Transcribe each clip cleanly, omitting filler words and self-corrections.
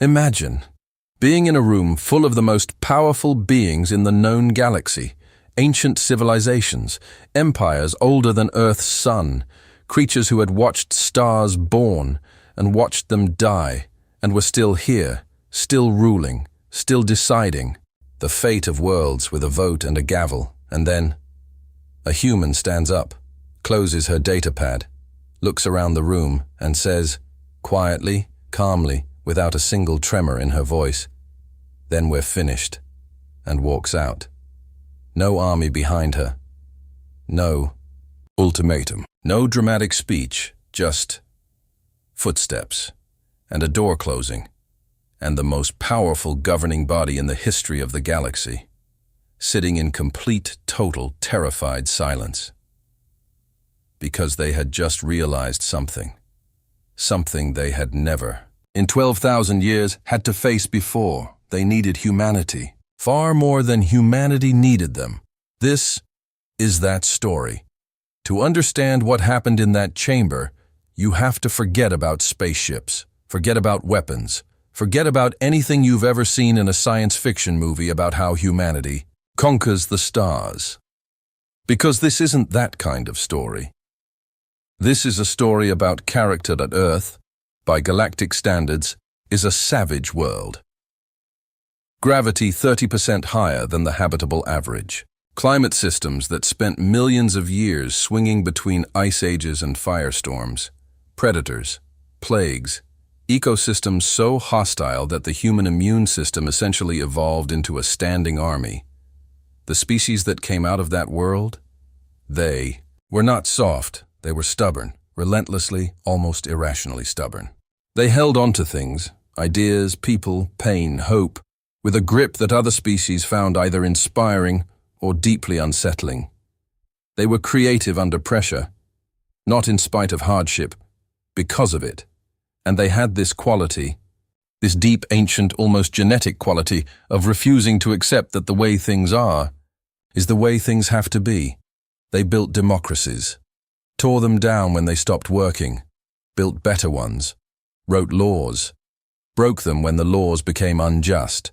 Imagine being in a room full of the most powerful beings in the known galaxy, ancient civilizations, empires older than Earth's sun, creatures who had watched stars born and watched them die and were still here, still ruling, still deciding the fate of worlds with a vote and a gavel. And then a human stands up, closes her datapad, looks around the room and says, quietly, calmly, without a single tremor in her voice, "Then we're finished," and walks out. No army behind her. No ultimatum. No dramatic speech, just footsteps and a door closing, and the most powerful governing body in the history of the galaxy, sitting in complete, total, terrified silence. Because they had just realized something they had never, in 12,000 years, had to face before. They needed humanity, far more than humanity needed them. This is that story. To understand what happened in that chamber, you have to forget about spaceships, forget about weapons, forget about anything you've ever seen in a science fiction movie about how humanity conquers the stars. Because this isn't that kind of story. This is a story about character that Earth, by galactic standards, is a savage world. Gravity 30% higher than the habitable average. Climate systems that spent millions of years swinging between ice ages and firestorms. Predators, plagues, ecosystems so hostile that the human immune system essentially evolved into a standing army. The species that came out of that world, they were not soft, they were stubborn, relentlessly, almost irrationally stubborn. They held on to things, ideas, people, pain, hope, with a grip that other species found either inspiring or deeply unsettling. They were creative under pressure, not in spite of hardship, because of it. And they had this quality, this deep, ancient, almost genetic quality of refusing to accept that the way things are is the way things have to be. They built democracies, tore them down when they stopped working, built better ones, wrote laws, broke them when the laws became unjust,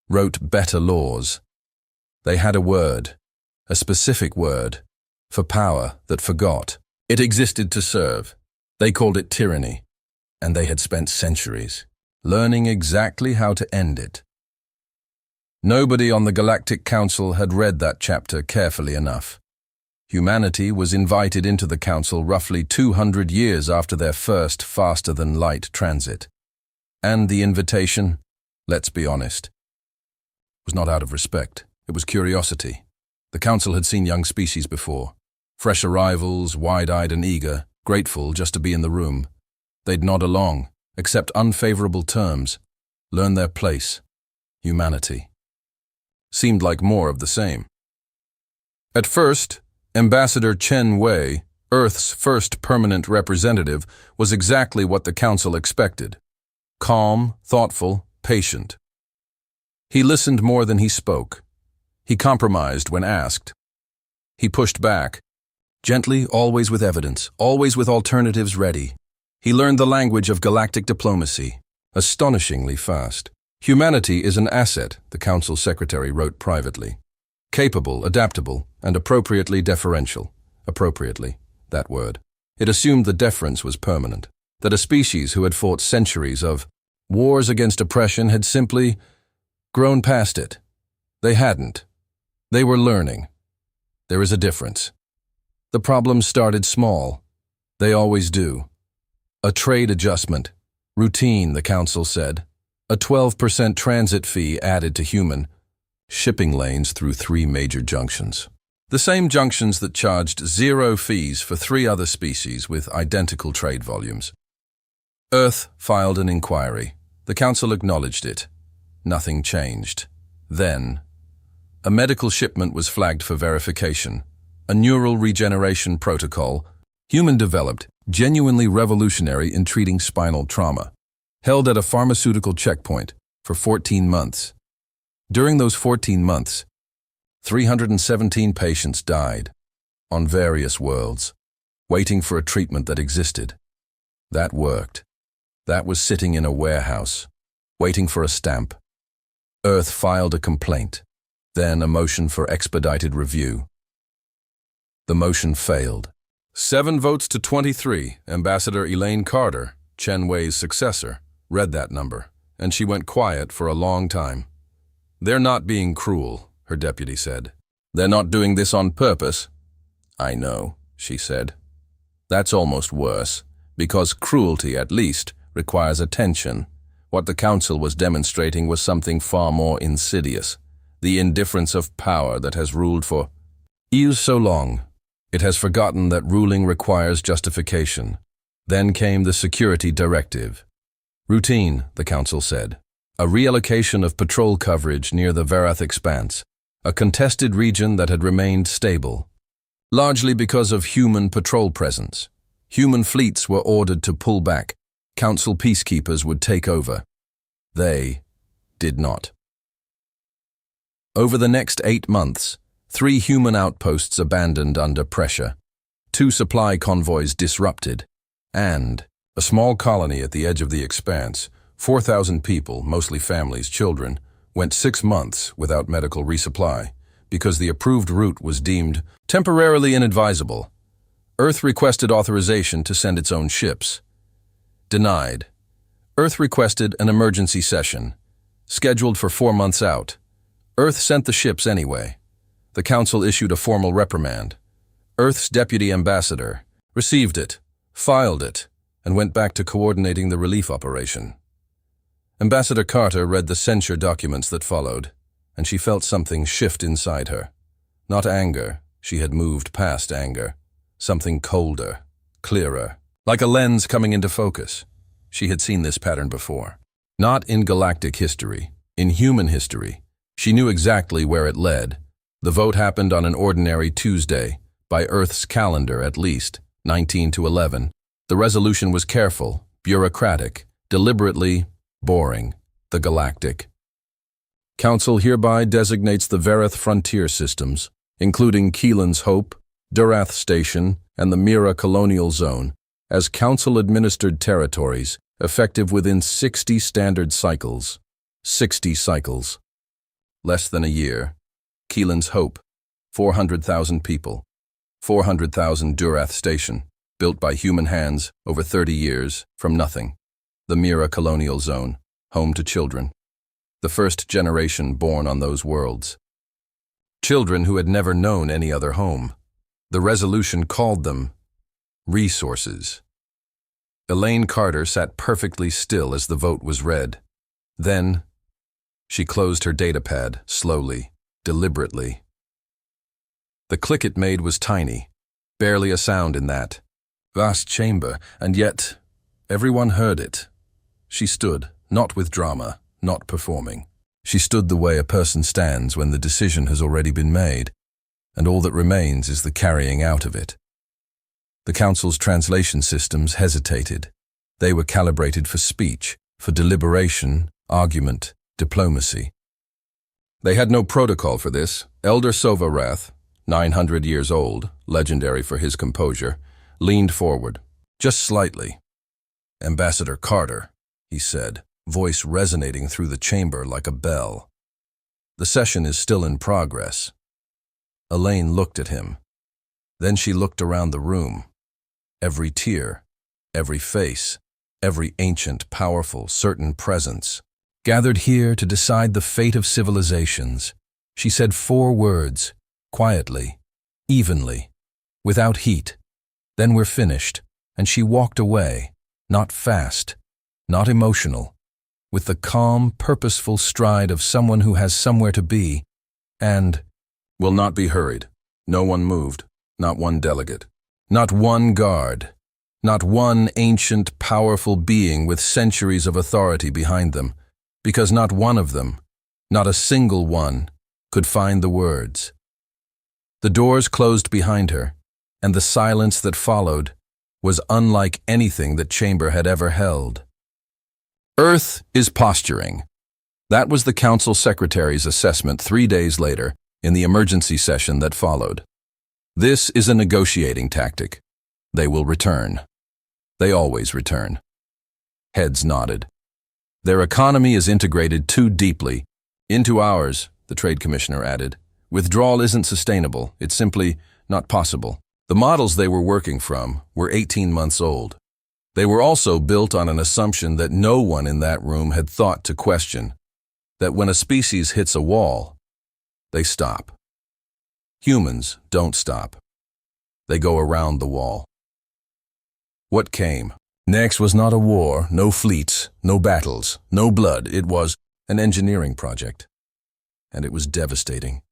wrote better laws. They had a word, a specific word, for power that forgot. It existed to serve. They called it tyranny, and they had spent centuries learning exactly how to end it. Nobody on the Galactic Council had read that chapter carefully enough. Humanity was invited into the Council roughly 200 years after their first faster-than-light transit. And the invitation, let's be honest, was not out of respect. It was curiosity. The Council had seen young species before. Fresh arrivals, wide-eyed and eager, grateful just to be in the room. They'd nod along, accept unfavorable terms, learn their place. Humanity. Seemed like more of the same. At first, Ambassador Chen Wei, Earth's first permanent representative, was exactly what the Council expected. Calm, thoughtful, patient. He listened more than he spoke. He compromised when asked. He pushed back. Gently, always with evidence, always with alternatives ready. He learned the language of galactic diplomacy, astonishingly fast. Humanity is an asset, the Council Secretary wrote privately. Capable, adaptable, and appropriately deferential. Appropriately, that word. It assumed the deference was permanent, that a species who had fought centuries of wars against oppression had simply grown past it. They hadn't. They were learning. There is a difference. The problems started small. They always do. A trade adjustment. Routine, the Council said. A 12% transit fee added to human shipping lanes through 3 major junctions. The same junctions that charged 0 fees for 3 other species with identical trade volumes. Earth filed an inquiry. The Council acknowledged it. Nothing changed. Then, a medical shipment was flagged for verification. A neural regeneration protocol, human-developed, genuinely revolutionary in treating spinal trauma, held at a pharmaceutical checkpoint for 14 months. During those 14 months, 317 patients died on various worlds, waiting for a treatment that existed. That worked. That was sitting in a warehouse, waiting for a stamp. Earth filed a complaint, then a motion for expedited review. The motion failed. 7 votes to 23, Ambassador Elaine Carter, Chen Wei's successor, read that number, and she went quiet for a long time. "They're not being cruel," her deputy said. "They're not doing this on purpose." "I know," she said. "That's almost worse, because cruelty, at least, requires attention. What the council was demonstrating was something far more insidious, the indifference of power that has ruled for years so long. It has forgotten that ruling requires justification. Then came the security directive. Routine, the council said. A reallocation of patrol coverage near the Varath Expanse, a contested region that had remained stable, largely because of human patrol presence. Human fleets were ordered to pull back. Council peacekeepers would take over. They did not. Over the next 8 months, 3 human outposts abandoned under pressure, 2 supply convoys disrupted, and a small colony at the edge of the expanse, 4,000 people, mostly families, children, went 6 months without medical resupply because the approved route was deemed temporarily inadvisable. Earth requested authorization to send its own ships. Denied. Earth requested an emergency session, scheduled for 4 months out. Earth sent the ships anyway. The council issued a formal reprimand. Earth's deputy ambassador received it, filed it, and went back to coordinating the relief operation. Ambassador Carter read the censure documents that followed, and she felt something shift inside her. Not anger, she had moved past anger. Something colder, clearer, like a lens coming into focus. She had seen this pattern before. Not in galactic history, in human history. She knew exactly where it led. The vote happened on an ordinary Tuesday, by Earth's calendar at least, 19 to 11. The resolution was careful, bureaucratic, deliberately boring. The Galactic Council hereby designates the Varath frontier systems, including Keelan's Hope, Durath Station, and the Mira Colonial Zone, as Council-administered territories, effective within 60 standard cycles. 60 cycles. Less than a year. Keelan's Hope, 400,000 people. 400,000 Durath Station, built by human hands over 30 years, from nothing. The Mira Colonial Zone, home to children. The first generation born on those worlds. Children who had never known any other home. The resolution called them resources. Elaine Carter sat perfectly still as the vote was read. Then, she closed her datapad, slowly, deliberately. The click it made was tiny, barely a sound in that vast chamber, and yet everyone heard it. She stood, not with drama, not performing. She stood the way a person stands when the decision has already been made, and all that remains is the carrying out of it. The Council's translation systems hesitated. They were calibrated for speech, for deliberation, argument, diplomacy. They had no protocol for this. Elder Sovarath, 900 years old, legendary for his composure, leaned forward, just slightly. "Ambassador Carter," he said, voice resonating through the chamber like a bell. "The session is still in progress." Elaine looked at him. Then she looked around the room. Every tear, every face, every ancient, powerful, certain presence, gathered here to decide the fate of civilizations. She said 4 words, quietly, evenly, without heat. "Then we're finished," and she walked away, not fast, not emotional, with the calm, purposeful stride of someone who has somewhere to be, and will not be hurried. No one moved, not one delegate, not one guard, not one ancient, powerful being with centuries of authority behind them, because not one of them, not a single one, could find the words. The doors closed behind her, and the silence that followed was unlike anything that chamber had ever held. Earth is posturing. That was the Council Secretary's assessment 3 days later in the emergency session that followed. This is a negotiating tactic. They will return. They always return. Heads nodded. Their economy is integrated too deeply into ours, the Trade Commissioner added. Withdrawal isn't sustainable. It's simply not possible. The models they were working from were 18 months old. They were also built on an assumption that no one in that room had thought to question, that when a species hits a wall, they stop. Humans don't stop. They go around the wall. What came next was not a war, no fleets, no battles, no blood. It was an engineering project, and it was devastating.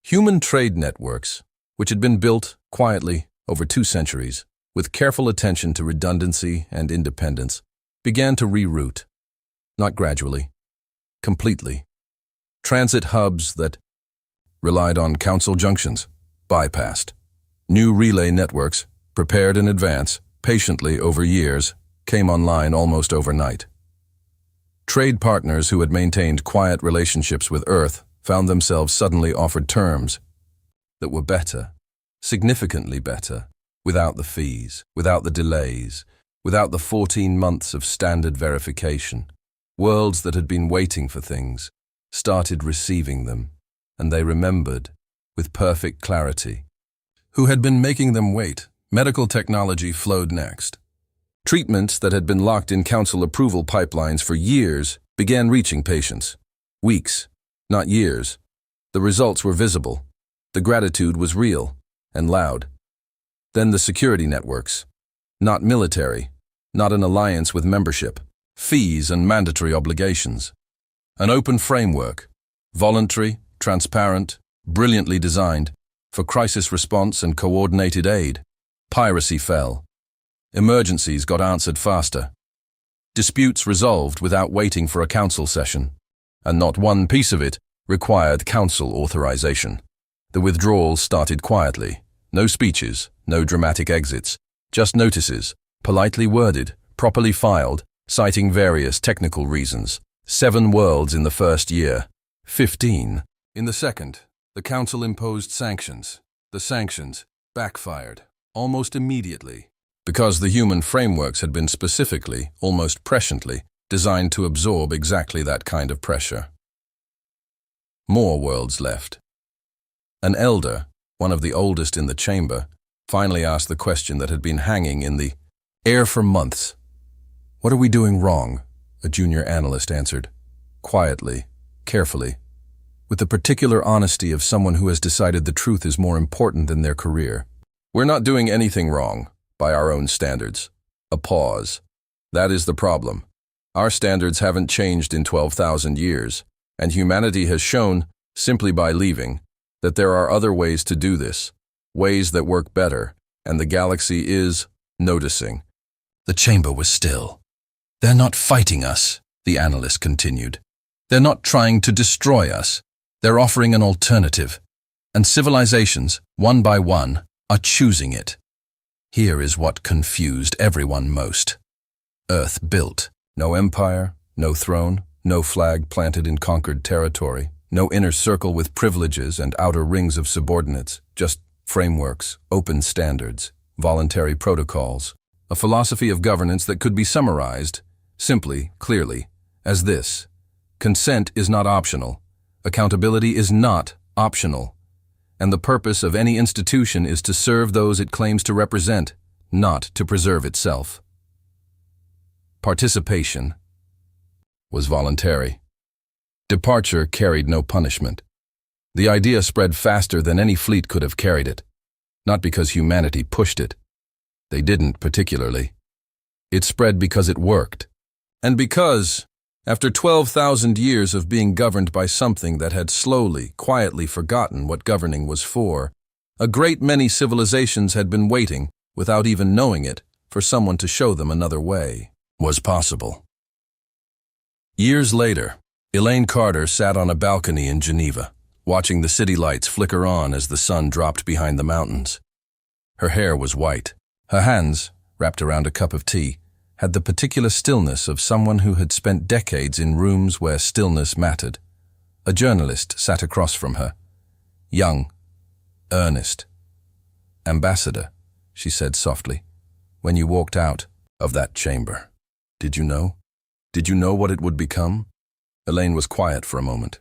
Human trade networks, which had been built quietly over 2 centuries, with careful attention to redundancy and independence, began to reroute, not gradually, completely. Transit hubs that relied on council junctions, bypassed. New relay networks, prepared in advance, patiently over years, came online almost overnight. Trade partners who had maintained quiet relationships with Earth found themselves suddenly offered terms that were better, significantly better, without the fees, without the delays, without the 14 months of standard verification. Worlds that had been waiting for things started receiving them, and they remembered, with perfect clarity, who had been making them wait. Medical technology flowed next. Treatments that had been locked in council approval pipelines for years began reaching patients. Weeks, not years. The results were visible. The gratitude was real and loud. Then the security networks. Not military, not an alliance with membership, fees and mandatory obligations. An open framework, voluntary, transparent, brilliantly designed, for crisis response and coordinated aid. Piracy fell. Emergencies got answered faster. Disputes resolved without waiting for a council session, and not one piece of it required council authorization. The withdrawal started quietly. No speeches, no dramatic exits, just notices, politely worded, properly filed, citing various technical reasons. 7 worlds in the first year, 15 in the second. The council imposed sanctions. The sanctions backfired almost immediately, because the human frameworks had been specifically, almost presciently, designed to absorb exactly that kind of pressure. More worlds left. An elder, one of the oldest in the chamber, finally asked the question that had been hanging in the air for months. "What are we doing wrong?" a junior analyst answered, quietly, carefully, with the particular honesty of someone who has decided the truth is more important than their career. "We're not doing anything wrong, by our own standards." A pause. "That is the problem. Our standards haven't changed in 12,000 years, and humanity has shown, simply by leaving, that there are other ways to do this, ways that work better, and the galaxy is noticing." The chamber was still. "They're not fighting us," the analyst continued. "They're not trying to destroy us. They're offering an alternative, and civilizations, one by one, are choosing it. Here is what confused everyone most. Earth built. No empire, no throne, no flag planted in conquered territory, no inner circle with privileges and outer rings of subordinates, just frameworks, open standards, voluntary protocols, a philosophy of governance that could be summarized, simply, clearly, as this: consent is not optional, accountability is not optional, and the purpose of any institution is to serve those it claims to represent, not to preserve itself. Participation was voluntary. Departure carried no punishment. The idea spread faster than any fleet could have carried it, not because humanity pushed it. They didn't particularly. It spread because it worked. And because, after 12,000 years of being governed by something that had slowly, quietly forgotten what governing was for, a great many civilizations had been waiting, without even knowing it, for someone to show them another way was possible. Years later, Elaine Carter sat on a balcony in Geneva, watching the city lights flicker on as the sun dropped behind the mountains. Her hair was white. Her hands, wrapped around a cup of tea, had the particular stillness of someone who had spent decades in rooms where stillness mattered. A journalist sat across from her. Young, earnest. "Ambassador," she said softly, "when you walked out of that chamber, did you know?" Did you know what it would become? Elaine was quiet for a moment.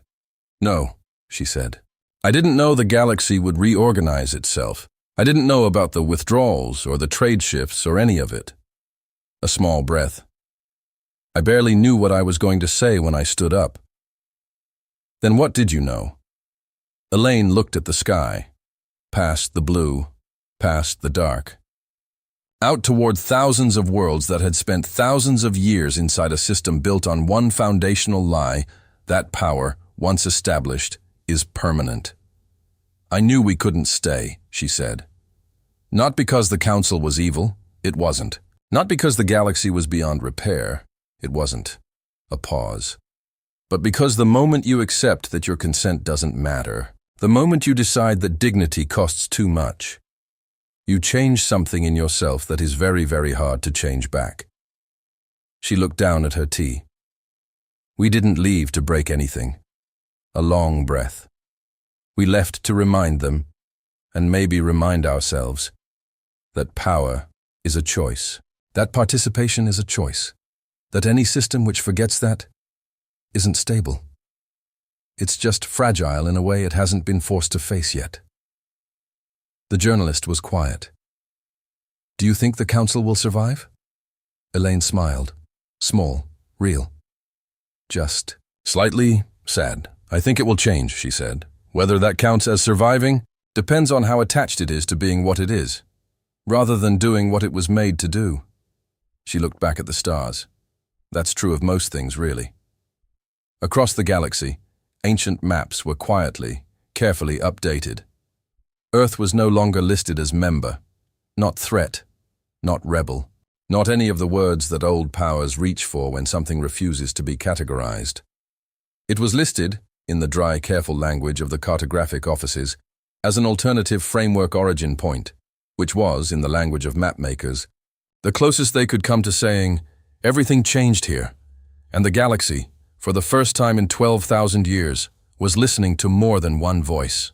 No, she said. I didn't know the galaxy would reorganize itself. I didn't know about the withdrawals or the trade shifts or any of it. A small breath. I barely knew what I was going to say when I stood up. Then what did you know? Elaine looked at the sky, past the blue, past the dark, out toward thousands of worlds that had spent thousands of years inside a system built on one foundational lie: that power, once established, is permanent. I knew we couldn't stay, she said. Not because the Council was evil, it wasn't. Not because the galaxy was beyond repair, it wasn't. A pause. But because the moment you accept that your consent doesn't matter, the moment you decide that dignity costs too much, you change something in yourself that is very, very hard to change back. She looked down at her tea. We didn't leave to break anything. A long breath. We left to remind them, and maybe remind ourselves, that power is a choice. That participation is a choice. That any system which forgets that isn't stable. It's just fragile in a way it hasn't been forced to face yet. The journalist was quiet. Do you think the Council will survive? Elaine smiled. Small, real. Just slightly sad. I think it will change, she said. Whether that counts as surviving depends on how attached it is to being what it is, rather than doing what it was made to do. She looked back at the stars. That's true of most things, really. Across the galaxy, ancient maps were quietly, carefully updated. Earth was no longer listed as member, not threat, not rebel, not any of the words that old powers reach for when something refuses to be categorized. It was listed, in the dry, careful language of the cartographic offices, as an alternative framework origin point, which was, in the language of mapmakers, the closest they could come to saying, everything changed here, and the galaxy, for the first time in 12,000 years, was listening to more than one voice.